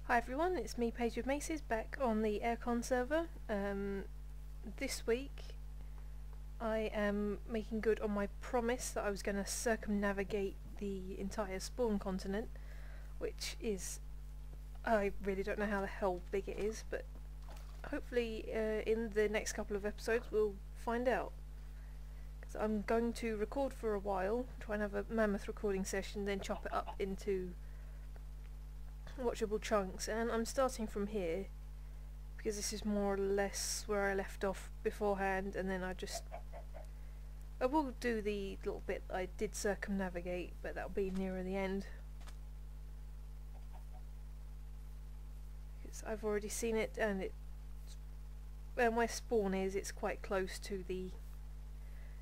Hi everyone, it's me Paigeofmaces back on the Aircon server. This week I am making good on my promise that I was going to circumnavigate the entire spawn continent, which is, I really don't know how the hell big it is, but hopefully in the next couple of episodes we'll find out. Because I'm going to record for a while, try and have a mammoth recording session, then chop it up into watchable chunks, and I'm starting from here because this is more or less where I left off beforehand, and then I will do the little bit I did circumnavigate, but that'll be nearer the end because I've already seen it, and where my spawn is, it's quite close to the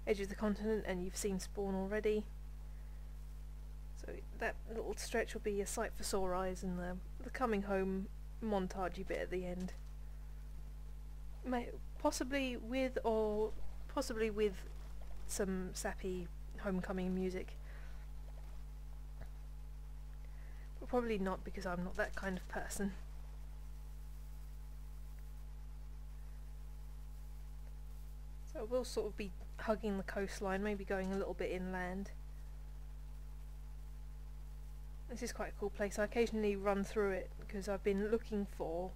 edge of the continent, and you've seen spawn already. So that little stretch will be a sight for sore eyes, and the coming home montagey bit at the end. Possibly with some sappy homecoming music. But probably not, because I'm not that kind of person. So we'll sort of be hugging the coastline, maybe going a little bit inland. This is quite a cool place. I occasionally run through it because I've been looking for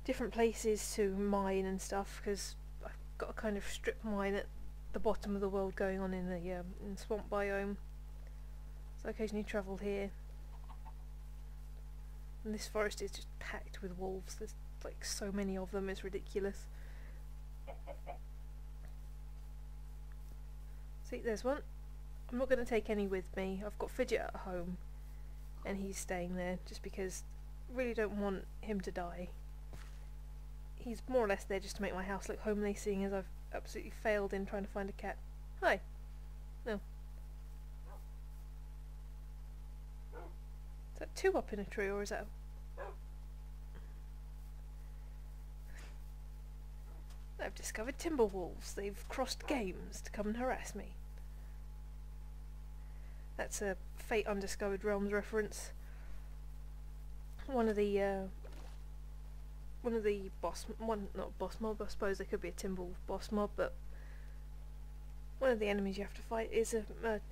different places to mine and stuff, because I've got a kind of strip mine at the bottom of the world going on in the swamp biome. So I occasionally travel here. And this forest is just packed with wolves. There's like so many of them, it's ridiculous. See, there's one. I'm not going to take any with me. I've got Fidget at home, and he's staying there just because I really don't want him to die. He's more or less there just to make my house look homely, seeing as I've absolutely failed in trying to find a cat. Hi. No. Is that two up in a tree, or is that I've discovered timber wolves. They've crossed games to come and harass me. That's a Fate Undiscovered Realms reference. One of the not boss mob, I suppose there could be a timber wolf boss mob, but one of the enemies you have to fight is a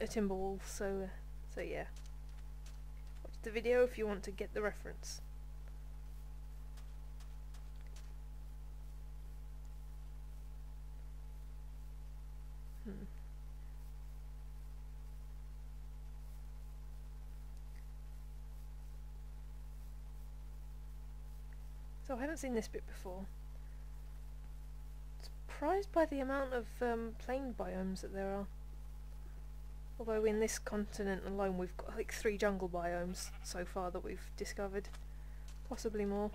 timber wolf, so yeah. Watch the video if you want to get the reference. So I haven't seen this bit before. Surprised by the amount of plain biomes that there are. Although in this continent alone we've got like 3 jungle biomes so far that we've discovered. Possibly more.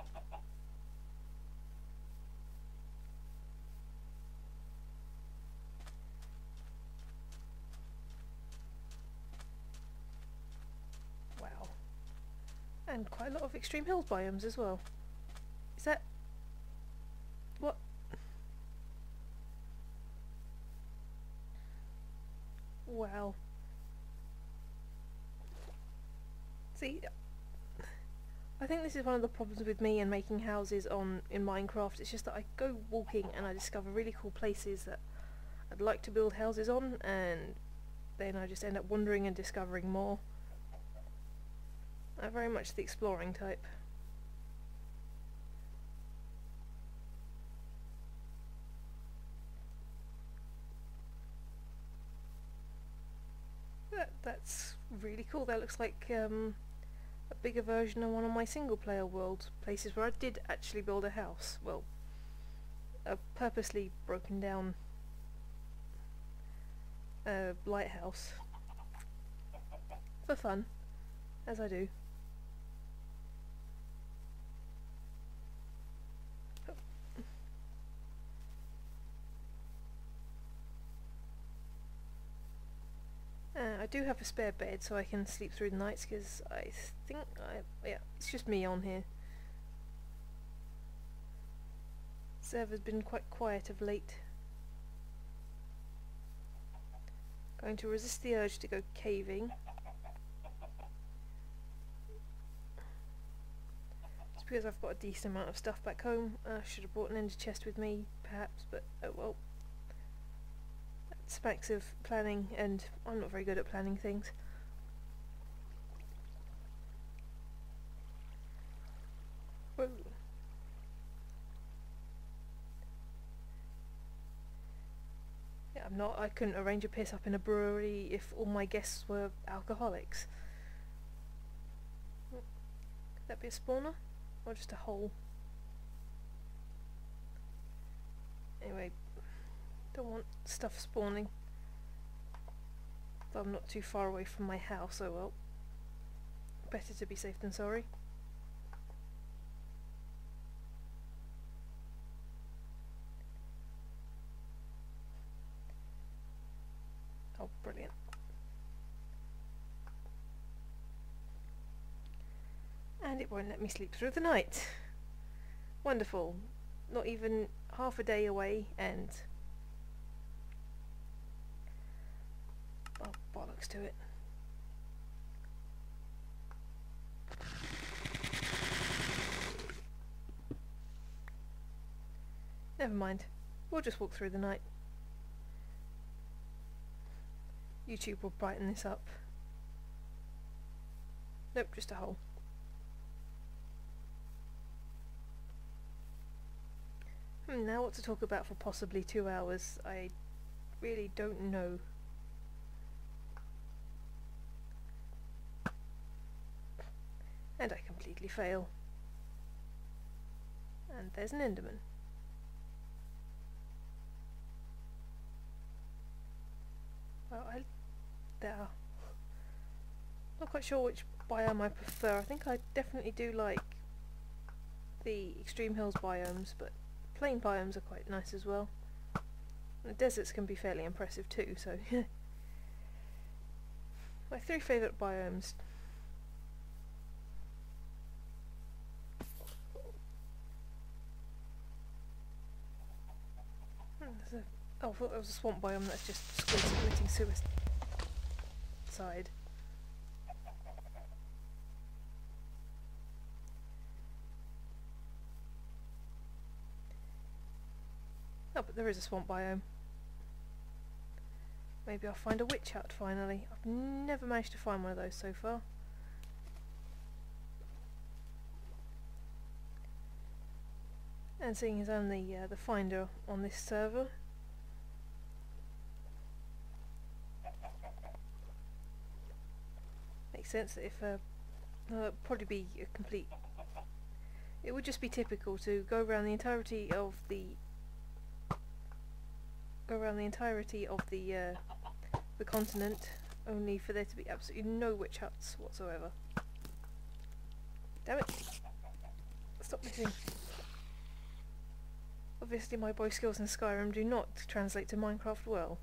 Wow. And quite a lot of extreme hills biomes as well. Is that... what? Wow. See, I think this is one of the problems with me and making houses in Minecraft. It's just that I go walking and I discover really cool places that I'd like to build houses on, and then I just end up wandering and discovering more. I'm very much the exploring type. That's really cool. That looks like a bigger version of one of my single player world places where I did actually build a house. Well, a purposely broken down lighthouse for fun, as I do. I do have a spare bed so I can sleep through the nights, because I think yeah, it's just me on here. Server's been quite quiet of late. Going to resist the urge to go caving. It's because I've got a decent amount of stuff back home. I should have brought an ender chest with me, perhaps, but oh well. That smacks of planning, and I'm not very good at planning things. Whoa. Yeah, I'm not. I couldn't arrange a piss up in a brewery if all my guests were alcoholics. Could that be a spawner? Or just a hole? Anyway, don't want stuff spawning. Though I'm not too far away from my house, oh well. Better to be safe than sorry. Oh, brilliant. And it won't let me sleep through the night. Wonderful. Not even half a day away, and oh, bollocks to it. Never mind. We'll just walk through the night. YouTube will brighten this up. Nope, just a hole. Now what to talk about for possibly 2 hours, I really don't know. And I completely fail. And there's an Enderman. Well, there. Not quite sure which biome I prefer. I think I definitely do like the extreme hills biomes, but plain biomes are quite nice as well. The deserts can be fairly impressive too, so my 3 favourite biomes. Oh, I thought that was a swamp biome. That's just squids committing suicide. Oh, but there is a swamp biome. Maybe I'll find a witch hut finally. I've never managed to find one of those so far. And seeing as I'm the finder on this server, makes sense that if probably be a complete. It would just be typical to go around the entirety of the the continent, only for there to be absolutely no witch huts whatsoever. Damn it! Stop moving. Obviously my boy skills in Skyrim do not translate to Minecraft well.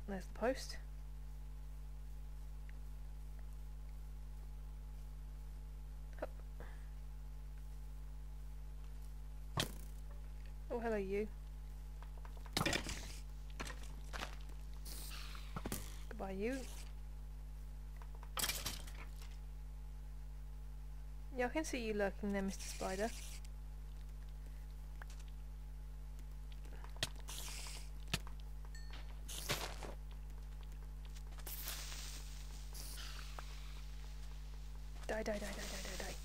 There's the post. Hup. Oh, hello you. Goodbye you. Yeah, I can see you lurking there, Mr. Spider. Die, die, die, die, die, die, die.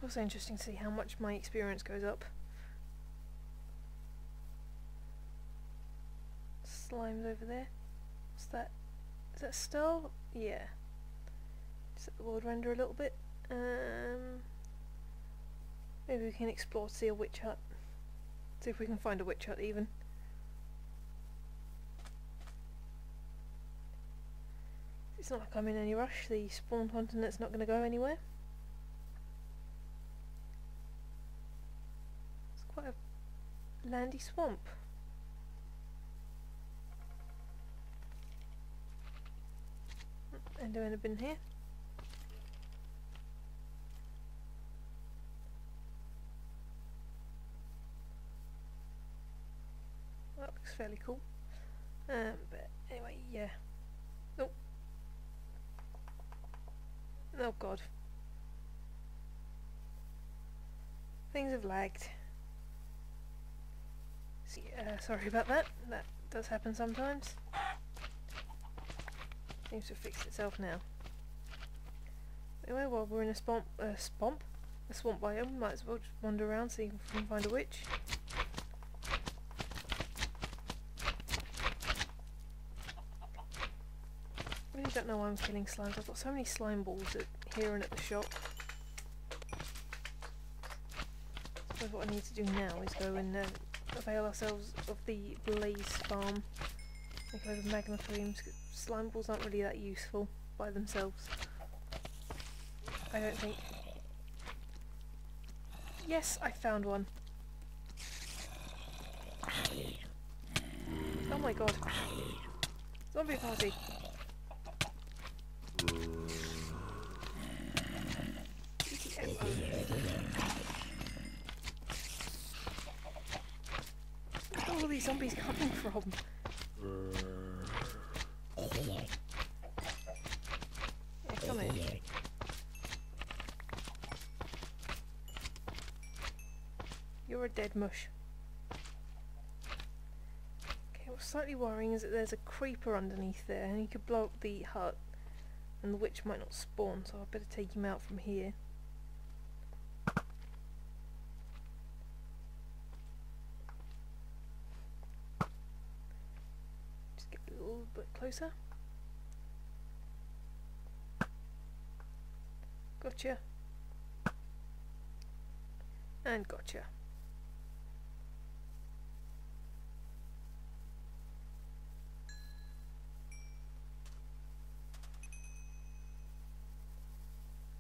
Also interesting to see how much my experience goes up. Slime's over there. What's that? Is that a star? Yeah. Just let the world render a little bit. Maybe we can explore to see a witch hut. See if we can find a witch hut even. It's not like I'm in any rush. The spawn continent's not going to go anywhere. It's quite a landy swamp. Enderman have been here. That looks fairly cool. But anyway, yeah. Oh, Oh god. Things have lagged. Sorry about that. That does happen sometimes. Seems to have fixed itself now. Anyway, while we're in a swamp biome, might as well just wander around, see if we can find a witch. I really don't know why I'm killing slimes. I've got so many slime balls here and at the shop. So what I need to do now is go and avail ourselves of the Blaze farm. Make a load of magma flumes. Slime balls aren't really that useful by themselves. I don't think. Yes, I found one. Oh my god. Zombie party. Where are all these zombies coming from? Yeah, come in. You're a dead mush. Okay, what's slightly worrying is that there's a creeper underneath there, and he could blow up the hut, and the witch might not spawn, so I better take him out from here. Just get a little bit closer. Gotcha. And gotcha.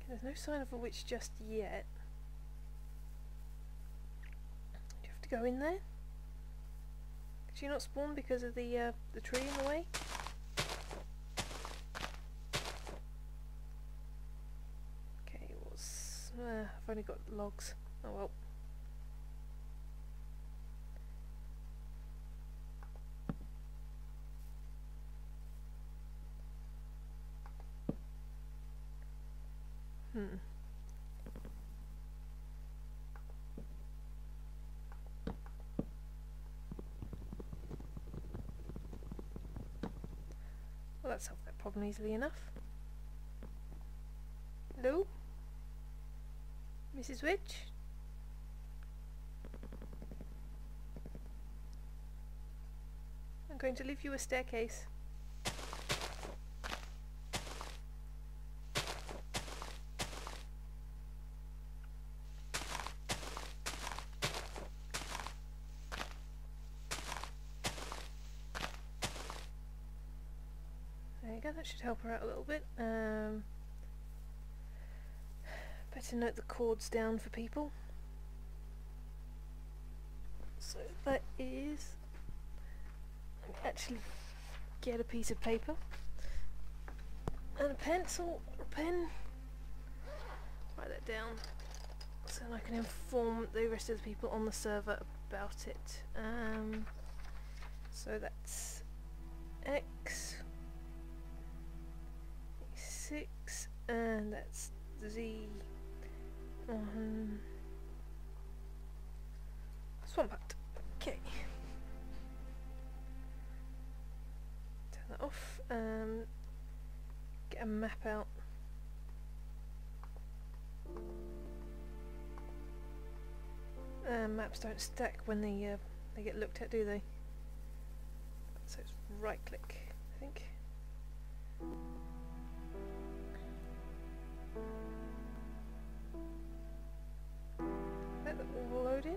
There's no sign of a witch just yet. Do you have to go in there? Did she not spawn because of the tree in the way? Okay, what's... I've only got logs. Oh well. Well, that solved that problem easily enough. Hello? Mrs. Witch? I'm going to leave you a staircase. That should help her out a little bit. Better note the cords down for people. So that is... Let me actually get a piece of paper and a pencil or a pen. Write that down so I can inform the rest of the people on the server about it. So that's X 6 and that's Z Swamp Hut. Okay. Turn that off. Get a map out. Maps don't stack when they get looked at, do they? So it's right click, I think. Let that all load in.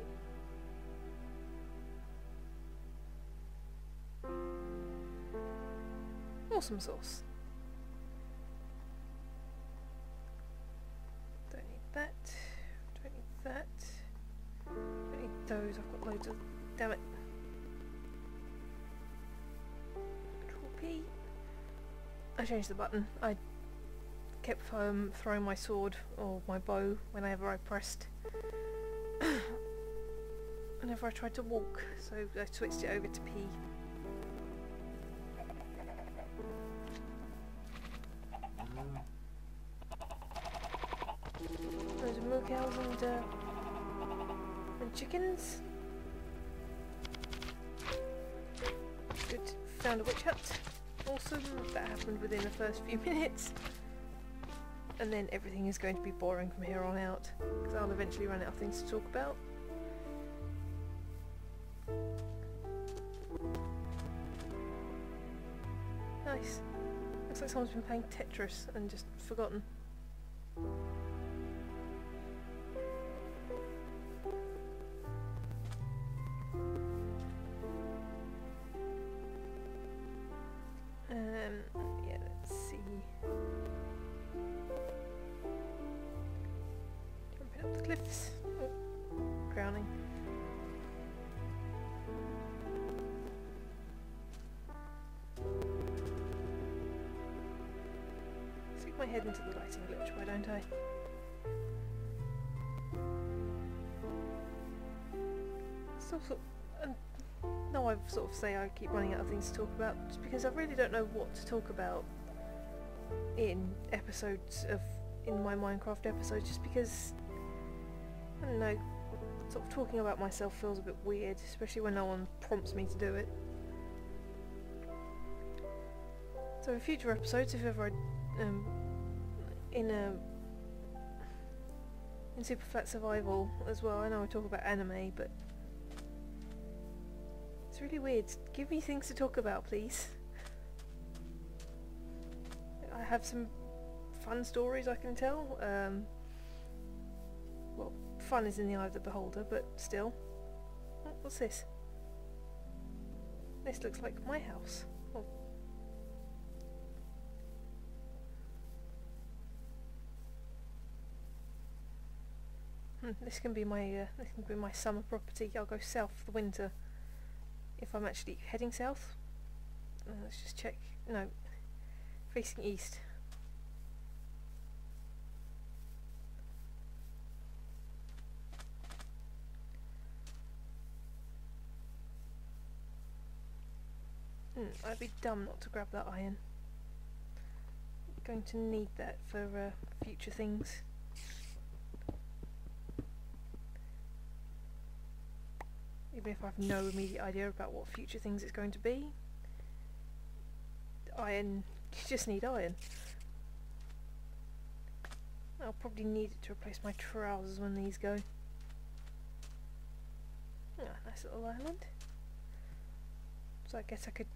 Awesome sauce. Don't need that. Don't need that. Don't need those. I've got loads of. Damn it. Control P. I changed the button. I kept throwing my sword or my bow whenever I pressed. Whenever I tried to walk, so I switched it over to P. Some chickens. Good. Found a witch hut. Awesome. That happened within the first few minutes. And then everything is going to be boring from here on out, because I'll eventually run out of things to talk about. Nice. Looks like someone's been playing Tetris and just forgotten. Yeah, let's see. Jumping up the cliffs. Oh, drowning. Stick my head into the lighting glitch, why don't I? No, I sort of say I keep running out of things to talk about, just because I really don't know what to talk about in my Minecraft episodes, just because, I don't know, sort of talking about myself feels a bit weird, especially when no one prompts me to do it. So in future episodes, if ever I, in Super Flat Survival as well, I know I talk about anime, but it's really weird. Give me things to talk about, please. I have some fun stories I can tell. Well, fun is in the eye of the beholder, but still. Oh, what's this? This looks like my house. Oh. This can be my summer property. I'll go south for the winter. If I'm actually heading south. Let's just check. No, facing east. I'd be dumb not to grab that iron. Going to need that for future things. Even if I have no immediate idea about what future things it's going to be. Iron, you just need iron. I'll probably need it to replace my trousers when these go. Ah, nice little island. So I guess I could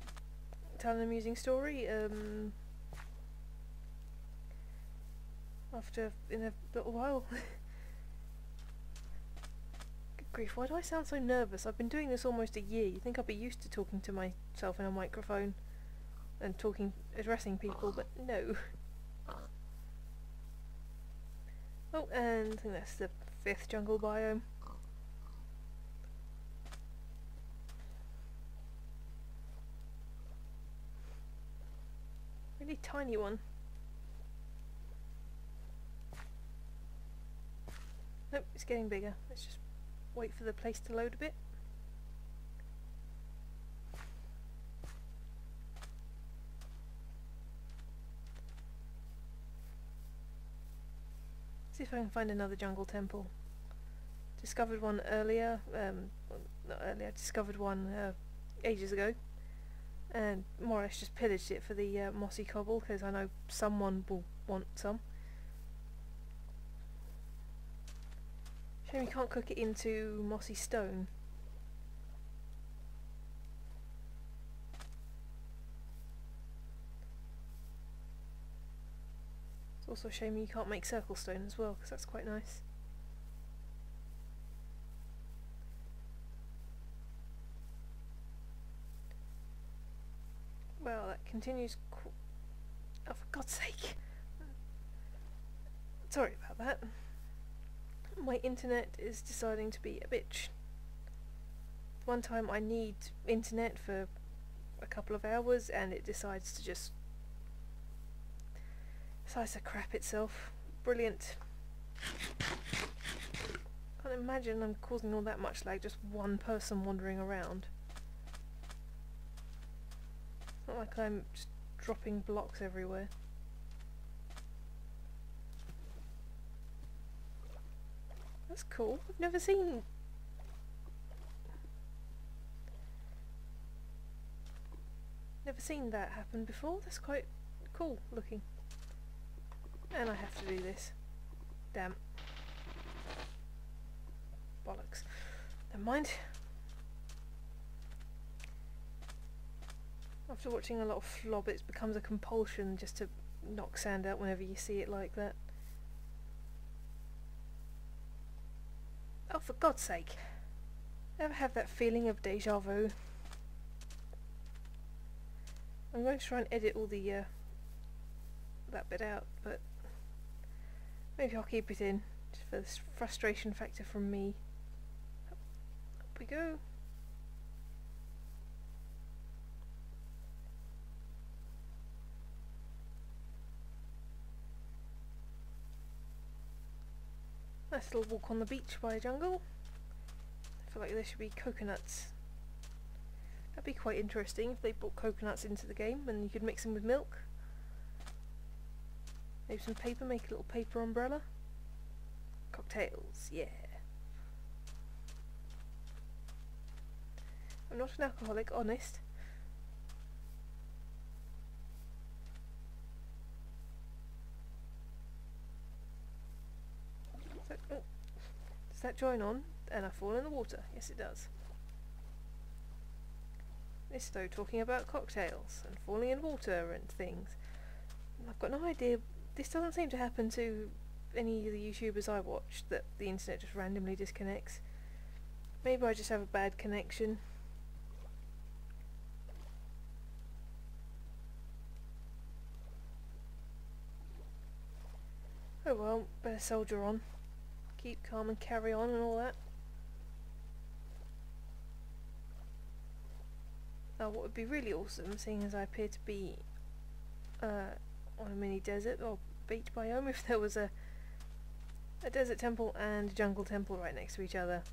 tell an amusing story in a little while. Good grief, why do I sound so nervous? I've been doing this almost a year. You'd think I'd be used to talking to myself in a microphone and addressing people, but no. Oh, and I think that's the 5th jungle biome. Really tiny one. Nope, it's getting bigger. Let's just wait for the place to load a bit. See if I can find another jungle temple. Discovered one earlier, well, not earlier, I discovered one ages ago. And more or less just pillaged it for the mossy cobble, because I know someone will want some. Shame you can't cook it into mossy stone. It's also a shame you can't make circle stone as well, because that's quite nice. Well, that continues. Oh, for God's sake! Sorry about that. My internet is deciding to be a bitch. One time I need internet for a couple of hours, and it decides to crap itself. Brilliant. Can't imagine I'm causing all that much lag, just one person wandering around. It's not like I'm just dropping blocks everywhere. That's cool. I've never seen Never seen that happen before. That's quite cool looking. And I have to do this. Damn. Bollocks. Never mind. After watching a lot of Flob, it becomes a compulsion just to knock sand out whenever you see it like that. Oh, for God's sake. Ever have that feeling of deja vu? I'm going to try and edit all the that bit out, but maybe I'll keep it in just for this frustration factor from me. Up we go. Nice little walk on the beach by a jungle. I feel like there should be coconuts. That'd be quite interesting if they brought coconuts into the game and you could mix them with milk. Maybe some paper, make a little paper umbrella. Cocktails, yeah. I'm not an alcoholic, honest. So, oh, does that join on? And I fall in the water. Yes, it does. This though, talking about cocktails and falling in water and things. I've got no idea. This doesn't seem to happen to any of the YouTubers I watch, that the internet just randomly disconnects. Maybe I just have a bad connection. Oh well, better soldier on. Keep calm and carry on and all that. Now what would be really awesome, seeing as I appear to be on a mini desert or beach biome, if there was a desert temple and a jungle temple right next to each other.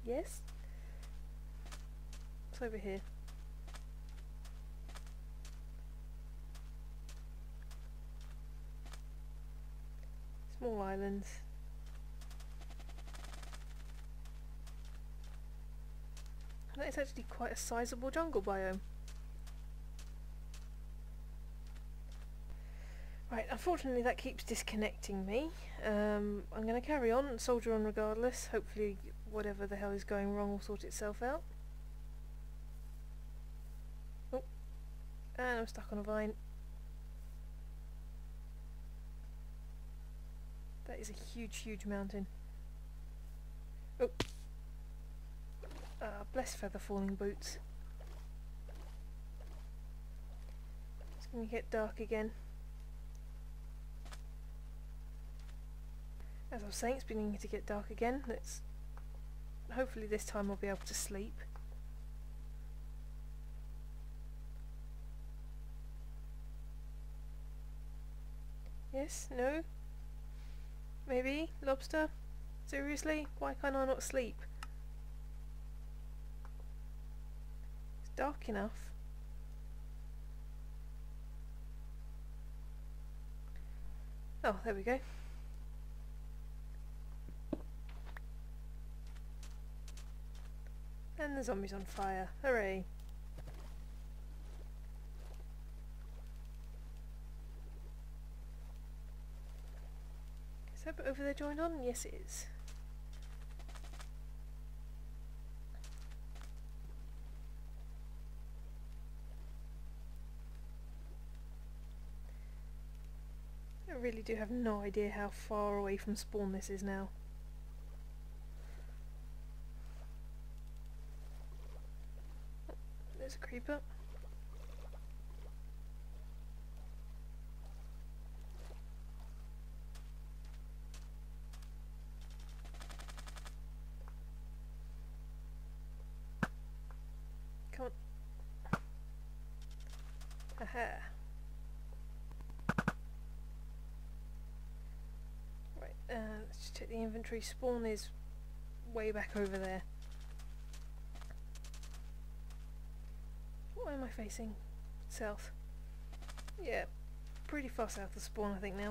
Yes? It's over here. Small islands. That is actually quite a sizable jungle biome. Right, unfortunately that keeps disconnecting me. I'm going to carry on, soldier on regardless. Hopefully whatever the hell is going wrong will sort itself out. Oh, and I'm stuck on a vine. That is a huge, huge mountain. Oh. Bless feather falling boots. It's going to get dark again. As I was saying, it's beginning to get dark again. Hopefully this time I'll be able to sleep. Yes? No? Maybe? Lobster? Seriously? Why can't I not sleep? It's dark enough. Oh, there we go. And the zombie's on fire. Hooray! Is that bit over there joined on? Yes it is. I really do have no idea how far away from spawn this is now. Oh, there's a creeper. Come on. Aha. Let's just check the inventory. Spawn is way back over there. What am I facing? South. Yeah, pretty far south of spawn I think now.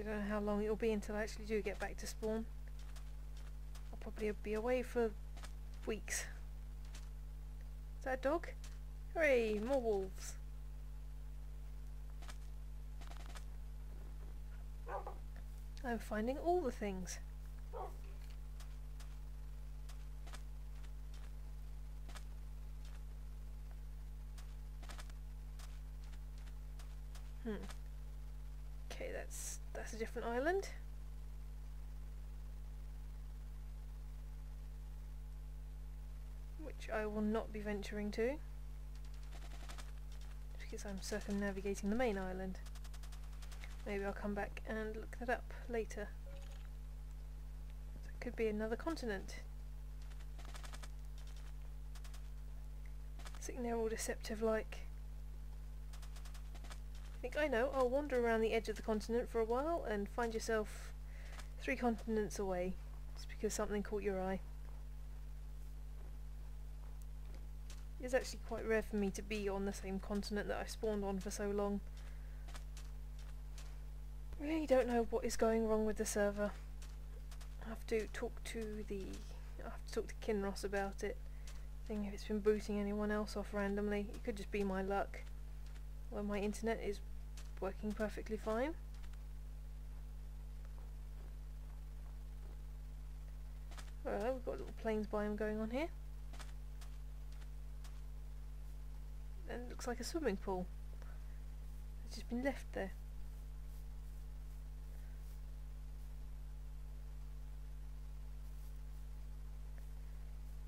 don't know how long it'll be until I actually do get back to spawn. I'll probably be away for weeks. Is that a dog? Hooray, more wolves. I'm finding all the things. Okay, that's a different island. Which I will not be venturing to. Because I'm circumnavigating the main island. Maybe I'll come back and look that up later. So it could be another continent. I think they're all deceptive like. I think I know, I'll wander around the edge of the continent for a while and find yourself 3 continents away. Just because something caught your eye. It's actually quite rare for me to be on the same continent that I spawned on for so long. I really don't know what is going wrong with the server. I have to talk to Kinross about it. Seeing if it's been booting anyone else off randomly. It could just be my luck. Well, my internet is working perfectly fine. Well, we've got a little plains biome going on here. And it looks like a swimming pool. It's just been left there.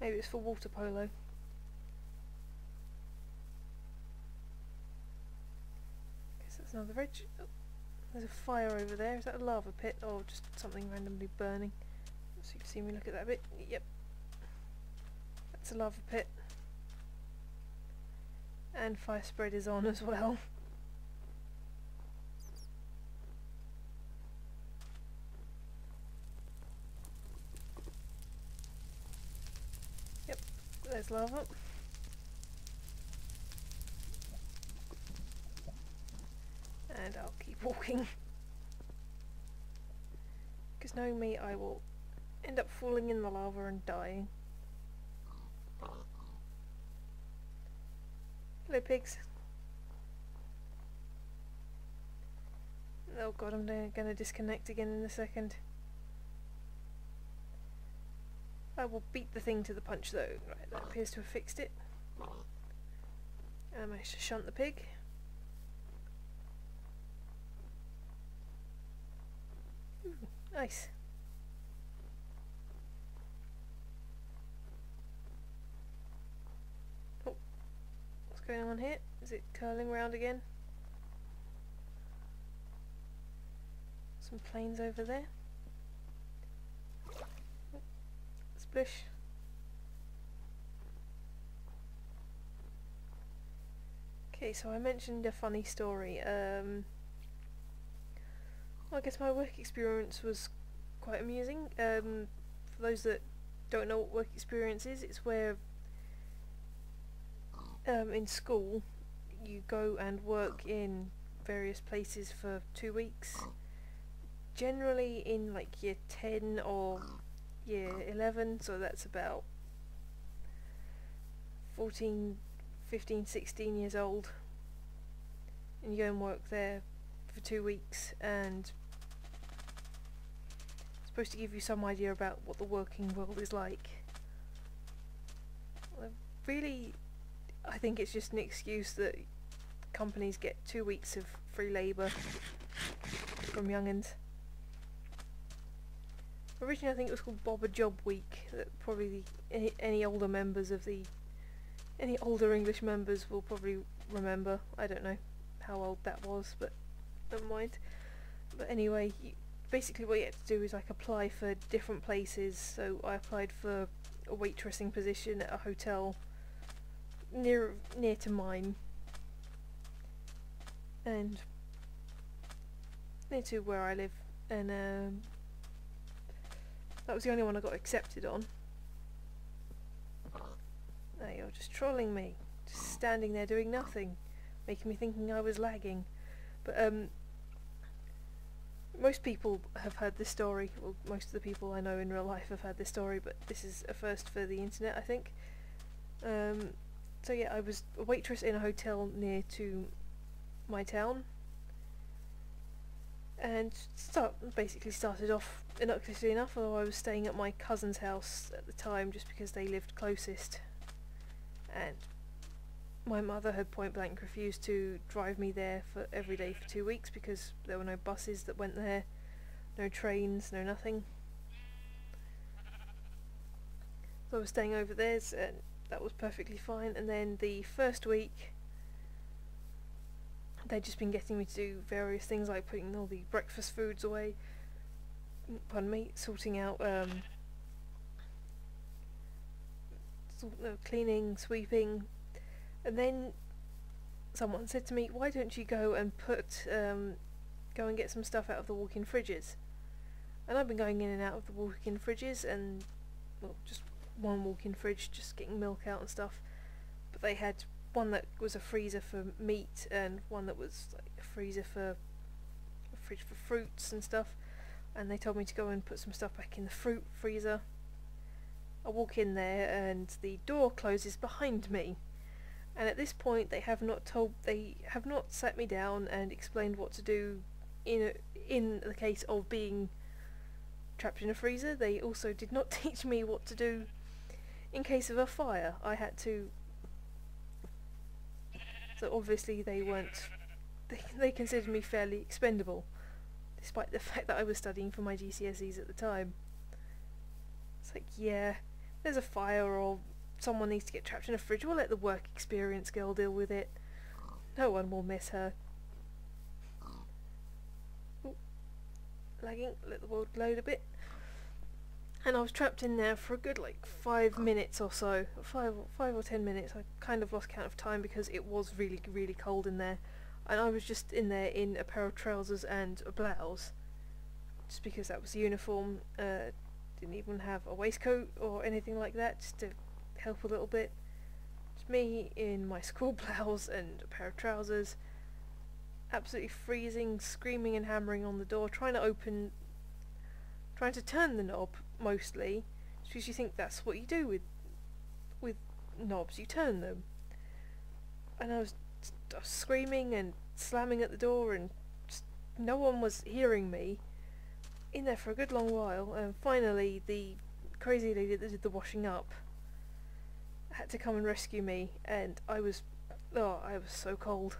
Maybe it's for water polo. Guess that's another ridge. Oh, there's a fire over there. Is that a lava pit or just something randomly burning? So you can see me look at that bit. Yep. That's a lava pit. And fire spread is on as well. Yep, there's lava. And I'll keep walking. Because knowing me, I will end up falling in the lava and dying. Hello pigs. Oh god, I'm gonna disconnect again in a second. I will beat the thing to the punch though. Right, that appears to have fixed it. And I managed to shunt the pig. Ooh, nice. Going on here? Is it curling round again? Some planes over there. Splish. Okay, so I mentioned a funny story. Well, I guess my work experience was quite amusing. For those that don't know what work experience is, it's where in school you go and work in various places for 2 weeks, generally in like year 10 or year 11, so that's about 14, 15, 16 years old, and you go and work there for 2 weeks, and it's supposed to give you some idea about what the working world is like. Really, I think it's just an excuse that companies get 2 weeks of free labour from young'uns. Originally I think it was called Bob a Job Week, that probably any older members of any older English members will probably remember. I don't know how old that was, but never mind. But anyway, basically what you had to do is like apply for different places. So I applied for a waitressing position at a hotel near to mine, and near to where I live, and that was the only one I got accepted on. Now you're just trolling me, just standing there doing nothing, making me thinking I was lagging. But most people have heard this story, well, most of the people I know in real life have heard this story, but this is a first for the internet, I think. So yeah, I was a waitress in a hotel near to my town, and basically started off innocuously enough, although I was staying at my cousin's house at the time just because they lived closest, and my mother had point blank refused to drive me there for every day for 2 weeks because there were no buses that went there, no trains, no nothing. So I was staying over there, and that was perfectly fine. And then the first week, they'd just been getting me to do various things like putting all the breakfast foods away, sorting out, cleaning, sweeping. And then someone said to me, why don't you go and go and get some stuff out of the walk-in fridges? And I've been going in and out of the walk-in fridges, and, well, just one walk-in fridge, just getting milk out and stuff. But they had one that was a freezer for meat, and one that was like a fridge for fruits and stuff. And they told me to go and put some stuff back in the fruit freezer. I walk in there, and the door closes behind me. And at this point, they have not sat me down and explained what to do in the case of being trapped in a freezer. They also did not teach me what to do in case of a fire. I had to. So obviously they weren't. They considered me fairly expendable, despite the fact that I was studying for my GCSEs at the time. It's like, yeah, there's a fire or someone needs to get trapped in a fridge, we'll let the work experience girl deal with it. No one will miss her. Ooh, lagging, let the world load a bit. And I was trapped in there for a good 5 minutes or so. 5 or 10 minutes. I kind of lost count of time because it was really, really cold in there. And I was just in there in a pair of trousers and a blouse. Just because that was the uniform. Didn't even have a waistcoat or anything like that, just to help a little bit. Just me in my school blouse and a pair of trousers, absolutely freezing, screaming and hammering on the door, trying to turn the knob mostly, because you think that's what you do with knobs, you turn them. And I was screaming and slamming at the door, and just no one was hearing me. In there for a good long while, and finally the crazy lady that did the washing up had to come and rescue me, and I was so cold.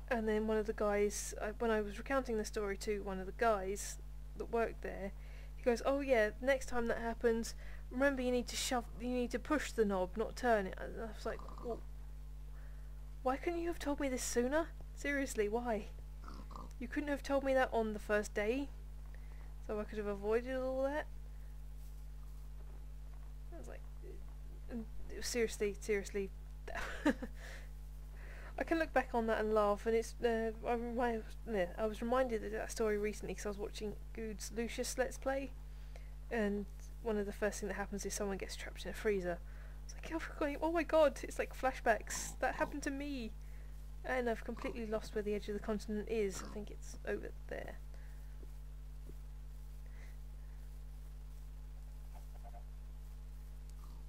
And then one of the guys, when I was recounting the story to one of the guys that worked there, he goes, "Oh yeah, next time that happens, remember you need to push the knob, not turn it." And I was like, well, why couldn't you have told me this sooner? Seriously, why? You couldn't have told me that on the first day, so I could have avoided all that? I was like, it was seriously. I can look back on that and laugh, and it's. I was reminded of that story recently because I was watching Good's Lucius Let's Play, and one of the first things that happens is someone gets trapped in a freezer. It's like, oh my god, it's like flashbacks. That happened to me. And I've completely lost where the edge of the continent is. I think it's over there.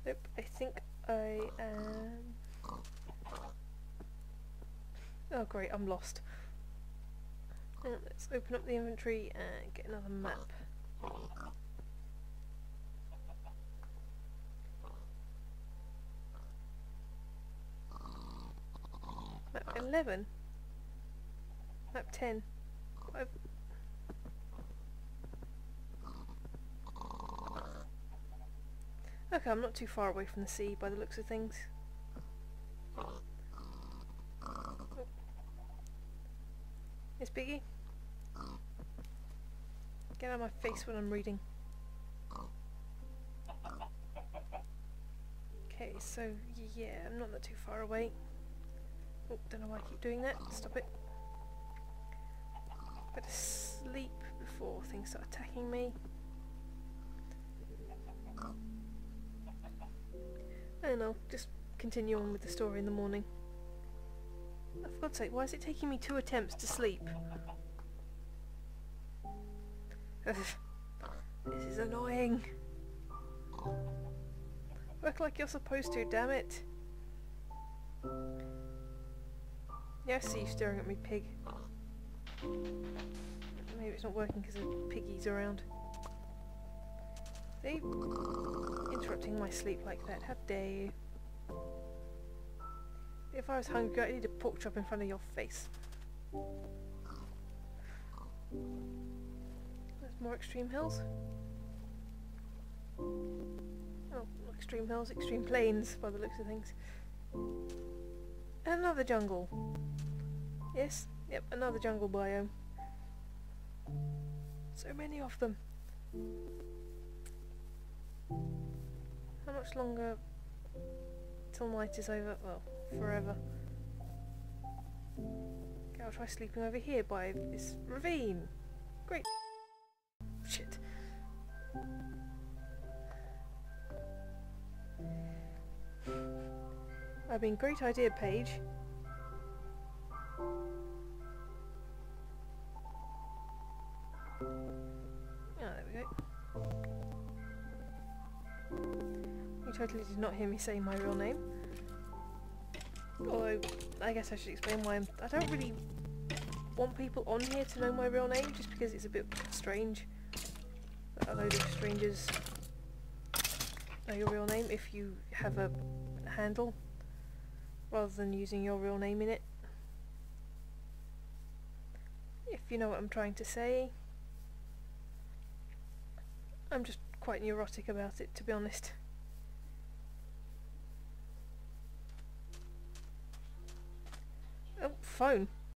Nope, I think I am... Oh great, I'm lost. Let's open up the inventory and get another map. Map 11. Map 10. Okay, I'm not too far away from the sea by the looks of things. Oh. Yes, Biggie? Get out of my face when I'm reading. Okay, so yeah, I'm not that too far away. Oh, don't know why I keep doing that. Stop it. Better sleep before things start attacking me. And I'll just continue on with the story in the morning. Oh, for God's sake, why is it taking me 2 attempts to sleep? This is annoying. Work like you're supposed to, damn it. Yeah, I see you staring at me, pig. Maybe it's not working because there's piggies around. See? Interrupting my sleep like that. How dare you? If I was hungry, I'd eat a pork chop in front of your face. There's more extreme hills. Oh, not extreme hills, extreme plains by the looks of things. Another jungle. Yes, yep, another jungle biome. So many of them. How much longer till night is over? Well, forever. Okay, I'll try sleeping over here by this ravine. Great. Shit. I mean, great idea, Paige. There we go. You totally did not hear me say my real name. Although, I guess I should explain why I don't really want people on here to know my real name, just because it's a bit strange that a load of strangers know your real name if you have a handle, rather than using your real name in it. If you know what I'm trying to say. I'm just quite neurotic about it, to be honest. Oh, phone.